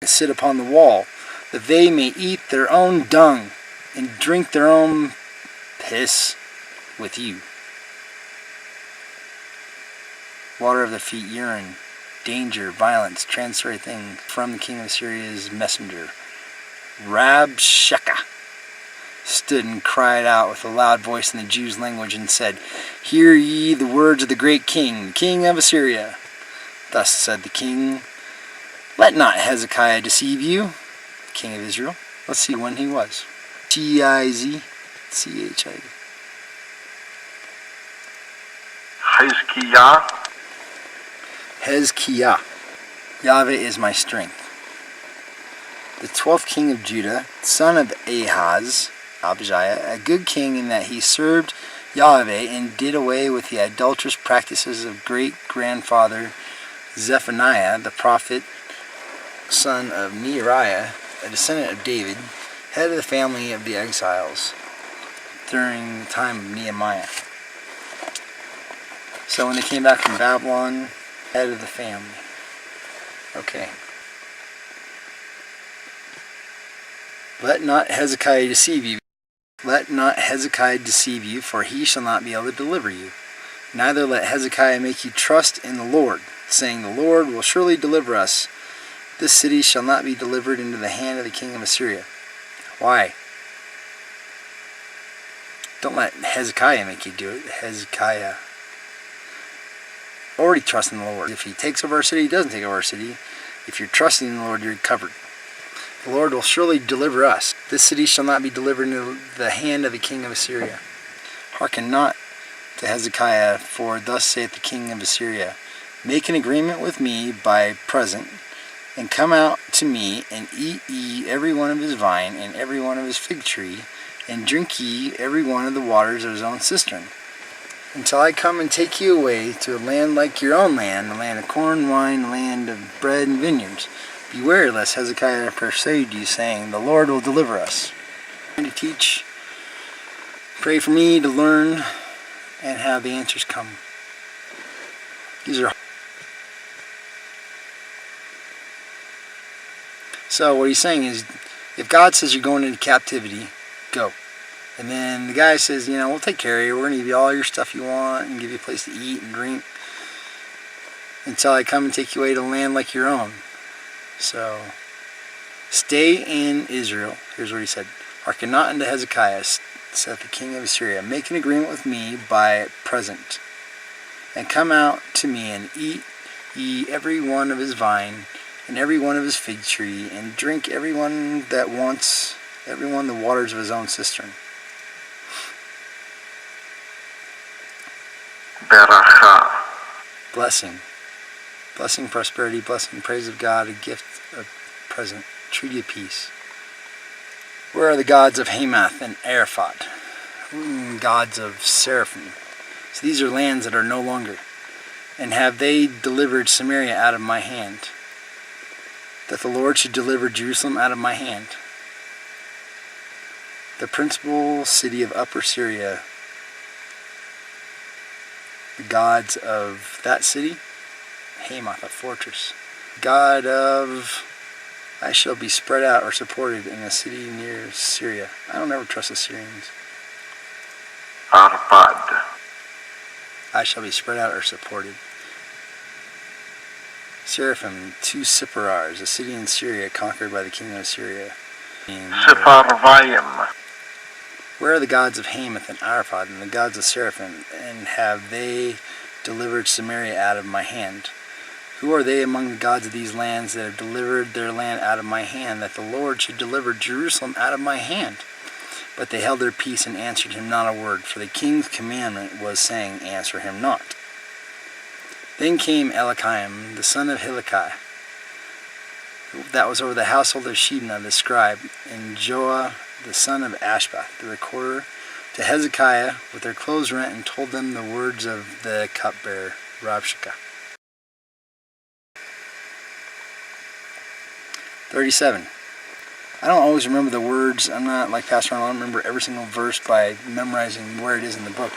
sit upon the wall, that they may eat their own dung and drink their own piss with you. Water of the feet, urine, danger, violence, transitory thing from the king of Assyria's messenger. Rabshakeh stood and cried out with a loud voice in the Jews' language and said, Hear ye the words of the great king, the king of Assyria. Thus said the king, Let not Hezekiah deceive you, king of Israel. Let's see when he was. Tizchid. Hezekiah. Yahweh is my strength. The 12th king of Judah, son of Ahaz, Abijah, a good king in that he served Yahweh and did away with the idolatrous practices of great-grandfather Zephaniah, the prophet, son of Nehariah, a descendant of David, head of the family of the exiles during the time of Nehemiah. So when they came back from Babylon, head of the family. Okay. Let not Hezekiah deceive you. Let not Hezekiah deceive you, for he shall not be able to deliver you. Neither let Hezekiah make you trust in the Lord, saying, The Lord will surely deliver us. This city shall not be delivered into the hand of the king of Assyria. Why? Don't let Hezekiah make you do it. Hezekiah already trust in the Lord. If he takes over our city, he doesn't take over our city. If you're trusting in the Lord, you're covered. The Lord will surely deliver us. This city shall not be delivered into the hand of the king of Assyria. Hearken not to Hezekiah, for thus saith the king of Assyria, Make an agreement with me by present, and come out to me, and eat ye every one of his vine, and every one of his fig tree, and drink ye every one of the waters of his own cistern, until I come and take you away to a land like your own land, a land of corn, wine, a land of bread and vineyards. Beware lest Hezekiah persuade you, saying, The Lord will deliver us. To teach, pray for me to learn, and have the answers come. These are. So what he's saying is, if God says you're going into captivity, go. And then the guy says, we'll take care of you. We're going to give you all your stuff you want and give you a place to eat and drink until I come and take you away to land like your own. So, stay in Israel. Here's what he said. Hearken not unto Hezekiah, saith the king of Assyria. Make an agreement with me by present, and come out to me, and eat ye every one of his vine, and every one of his fig tree, and drink every one that wants, every one the waters of his own cistern. Beracha. Blessing. Blessing, prosperity, blessing, praise of God, a gift of present, treaty of peace. Where are the gods of Hamath and Arphaxad? Gods of Seraphim. So these are lands that are no longer. And have they delivered Samaria out of my hand? That the Lord should deliver Jerusalem out of my hand. The principal city of Upper Syria. The gods of that city? Hamath, a fortress. God of, I shall be spread out or supported in a city near Syria. I don't ever trust the Syrians. Arpad. I shall be spread out or supported. Seraphim, 2 Sipparars, a city in Syria conquered by the king of Assyria. Sepharvaim. Where are the gods of Hamath and Arphaxad and the gods of Seraphim, and have they delivered Samaria out of my hand? Who are they among the gods of these lands that have delivered their land out of my hand, that the Lord should deliver Jerusalem out of my hand? But they held their peace and answered him not a word, for the king's commandment was saying, Answer him not. Then came Eliakim, the son of Hilkiah, that was over the household of Shebna the scribe, and Joah, the son of Ashbath, the recorder, to Hezekiah with their clothes rent, and told them the words of the cupbearer, Rabshakeh. 37. I don't always remember the words. I'm not like Pastor Arnold. I don't remember every single verse by memorizing where it is in the book.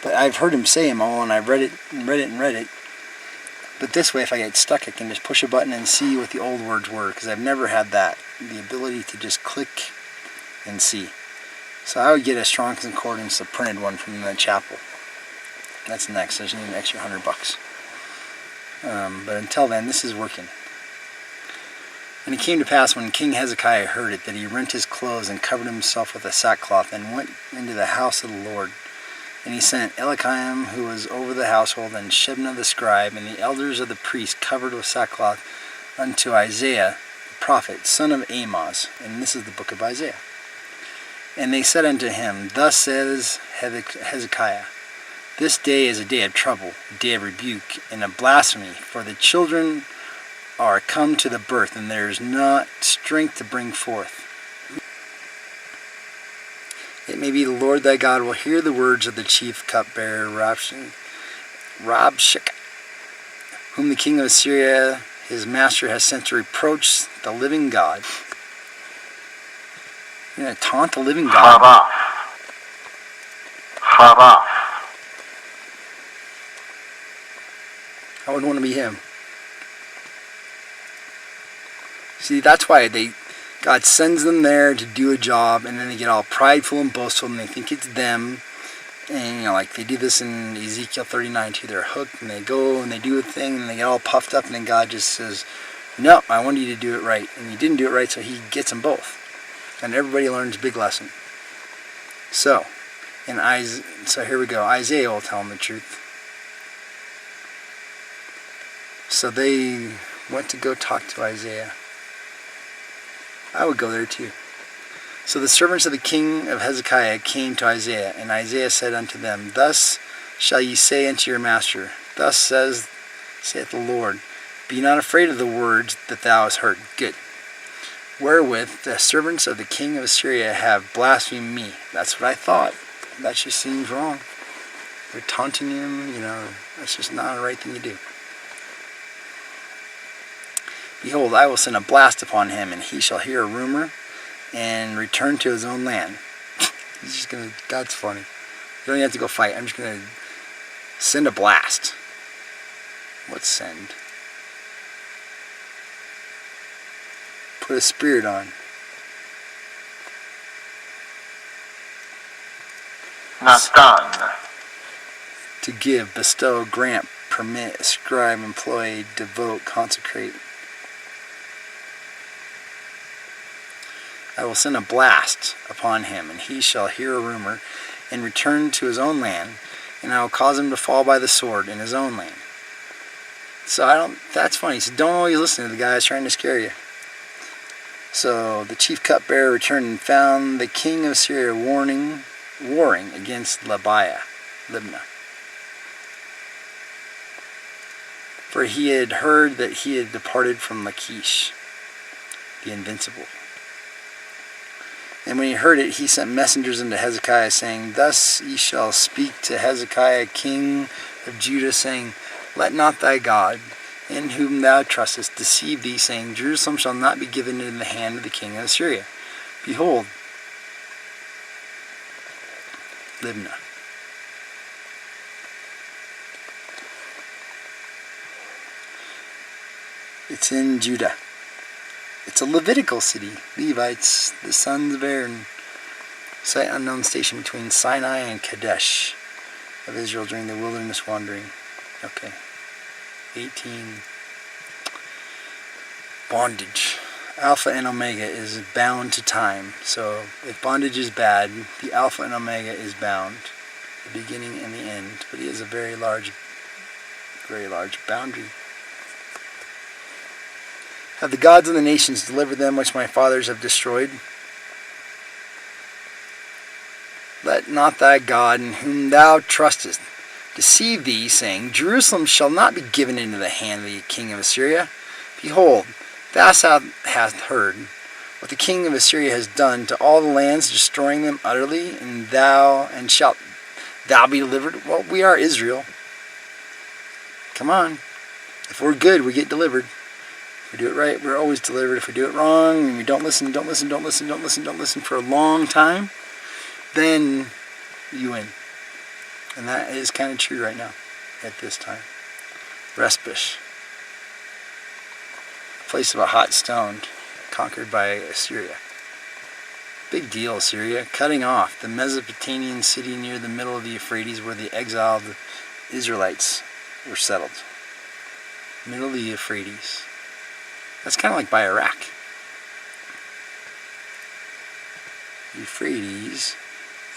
But I've heard him say them all, and I've read it. But this way, if I get stuck, I can just push a button and see what the old words were, because I've never had that, the ability to just click and see. So I would get a Strong's Concordance, a printed one from the chapel. That's next. I just need an extra $100. But until then, this is working. And it came to pass when King Hezekiah heard it, that he rent his clothes and covered himself with a sackcloth, and went into the house of the Lord. And he sent Eliakim, who was over the household, and Shebna the scribe, and the elders of the priests covered with sackcloth, unto Isaiah the prophet, son of Amoz. And this is the book of Isaiah. And they said unto him, Thus says Hezekiah, This day is a day of trouble, a day of rebuke, and of blasphemy, for the children are come to the birth, and there is not strength to bring forth. It may be the Lord thy God will hear the words of the chief cupbearer Rabshakeh, whom the king of Assyria his master has sent to reproach the living God. You're going to taunt the living God? I wouldn't want to be him. See, that's why God sends them there to do a job, and then they get all prideful and boastful, and they think it's them. And, like they do this in Ezekiel 39 too. They're hooked, and they go and they do a thing, and they get all puffed up, and then God just says, no, I wanted you to do it right. And you didn't do it right, so he gets them both. And everybody learns a big lesson. So here we go. Isaiah will tell them the truth. So they went to go talk to Isaiah. I would go there too. So the servants of the king of Hezekiah came to Isaiah, and Isaiah said unto them, Thus shall ye say unto your master, Thus saith the Lord, Be not afraid of the words that thou hast heard. Good. Wherewith the servants of the king of Assyria have blasphemed me. That's what I thought. That just seems wrong. They're taunting him, that's just not a right thing to do. Behold, I will send a blast upon him, and he shall hear a rumor, and return to his own land. He's just going to, God's funny. You don't even have to go fight. I'm just going to send a blast. What's send? Put a spirit on. Natan. To give, bestow, grant, permit, ascribe, employ, devote, consecrate. I will send a blast upon him, and he shall hear a rumor, and return to his own land, and I will cause him to fall by the sword in his own land. So that's funny. So don't always listen to the guy that's trying to scare you. So the chief cupbearer returned and found the king of Assyria warring against Libnah. For he had heard that he had departed from Lachish, the invincible. And when he heard it, he sent messengers unto Hezekiah, saying, Thus ye shall speak to Hezekiah, king of Judah, saying, Let not thy God, in whom thou trustest, deceive thee, saying, Jerusalem shall not be given into the hand of the king of Assyria. Behold, Libnah. It's in Judah. It's a Levitical city. Levites, the sons of Aaron. Site unknown station between Sinai and Kadesh of Israel during the wilderness wandering. Okay. 18. Bondage. Alpha and Omega is bound to time. So if bondage is bad, the Alpha and Omega is bound. The beginning and the end. But it is a very large boundary. Have the gods of the nations delivered them which my fathers have destroyed? Let not thy God, in whom thou trustest, deceive thee, saying, Jerusalem shall not be given into the hand of the king of Assyria. Behold, thou hast heard what the king of Assyria has done to all the lands, destroying them utterly, and shalt thou be delivered? Well, we are Israel. Come on. If we're good, we get delivered. If we do it right, we're always delivered. If we do it wrong, and we don't listen for a long time, then you win. And that is kind of true right now, at this time. Respite. place of a hot stone, conquered by Assyria. Big deal, Assyria, cutting off the Mesopotamian city near the middle of the Euphrates where the exiled Israelites were settled. Middle of the Euphrates. That's kind of like by Iraq. Euphrates.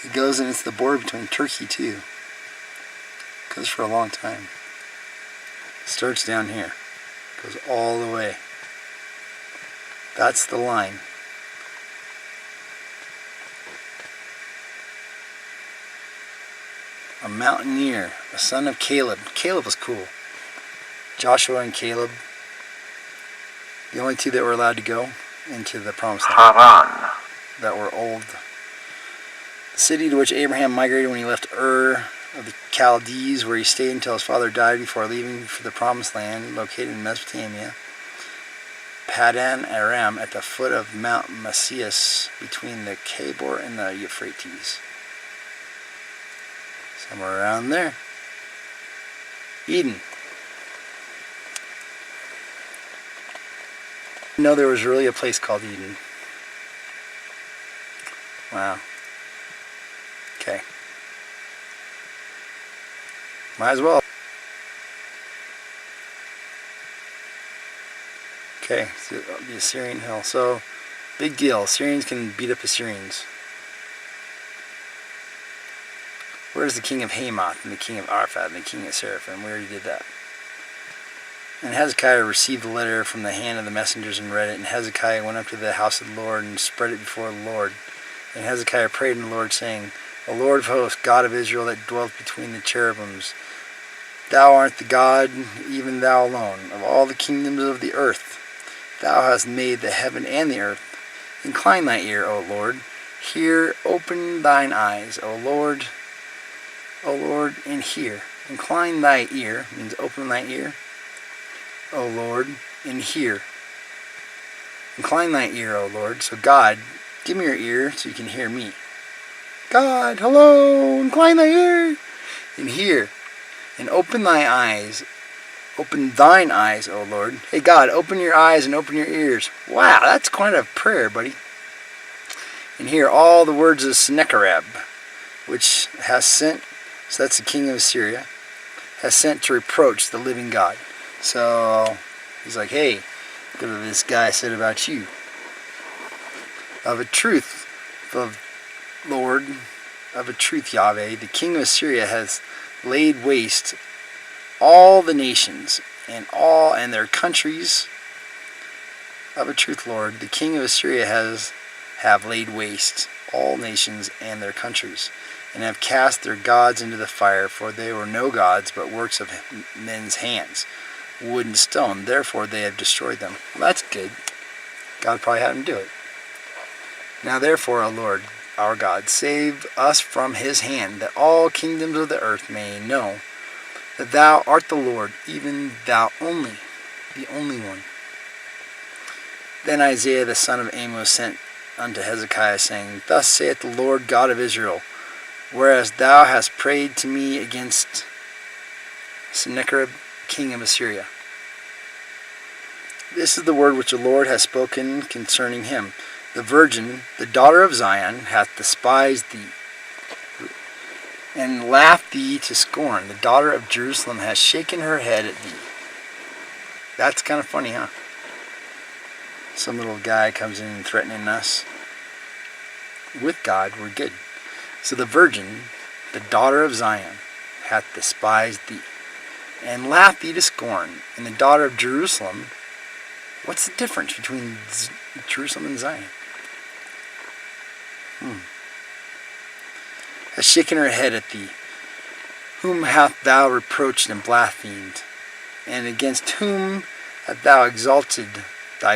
It goes and it's the border between Turkey too. Goes for a long time. Starts down here. Goes all the way. That's the line. A mountaineer, a son of Caleb. Caleb was cool. Joshua and Caleb, the only two that were allowed to go into the promised land. Haran. That were old. The city to which Abraham migrated when he left Ur of the Chaldees, where he stayed until his father died before leaving for the promised land, located in Mesopotamia. Padan Aram, at the foot of Mount Masias, between the Tabor and the Euphrates. Somewhere around there. Eden. No, there was really a place called Eden. Wow. Okay. Might as well. Okay, so the Assyrian hill. So, big deal. Assyrians can beat up Assyrians. Where's the king of Hamath and the king of Arphaxad and the king of Seraphim? We already did that. And Hezekiah received the letter from the hand of the messengers and read it. And Hezekiah went up to the house of the Lord and spread it before the Lord. And Hezekiah prayed in the Lord, saying, O Lord of hosts, God of Israel, that dwelleth between the cherubims, Thou art the God, even Thou alone, of all the kingdoms of the earth. Thou hast made the heaven and the earth. Incline Thy ear, O Lord. Hear, open Thine eyes, O Lord, and hear. Incline Thy ear, means open Thy ear, O Lord, and hear. Incline Thy ear, O Lord. So God, give me your ear so you can hear me. God, hello, incline Thy ear, and hear. And open Thy eyes. Open Thine eyes, O Lord. Hey God, open your eyes and open your ears. Wow, that's quite a prayer, buddy. And hear all the words of Sennacherib, which has sent, so that's the king of Assyria, has sent to reproach the living God. So he's like, hey, look what this guy said about you. Of a truth, of Lord, of a truth, Yahweh, the king of Assyria has laid waste all the nations and their countries. Of a truth, Lord, the king of Assyria have laid waste all nations and their countries, and have cast their gods into the fire, for they were no gods, but works of men's hands, wood and stone. Therefore they have destroyed them. Well, that's good. God probably had him do it. Now therefore, O Lord, our God, save us from his hand, that all kingdoms of the earth may know that Thou art the Lord, even Thou only, the only one. Then Isaiah the son of Amos sent unto Hezekiah, saying, Thus saith the Lord God of Israel, whereas thou hast prayed to me against Sennacherib, king of Assyria. This is the word which the Lord has spoken concerning him. The virgin, the daughter of Zion, hath despised thee, and laughed thee to scorn. The daughter of Jerusalem has shaken her head at thee. That's kind of funny, huh? Some little guy comes in threatening us. With God, we're good. So the virgin, the daughter of Zion, hath despised thee, and laughed thee to scorn. And the daughter of Jerusalem, what's the difference between Jerusalem and Zion? Has shaken her head at thee. Whom hast thou reproached and blasphemed? And against whom hast thou exalted thy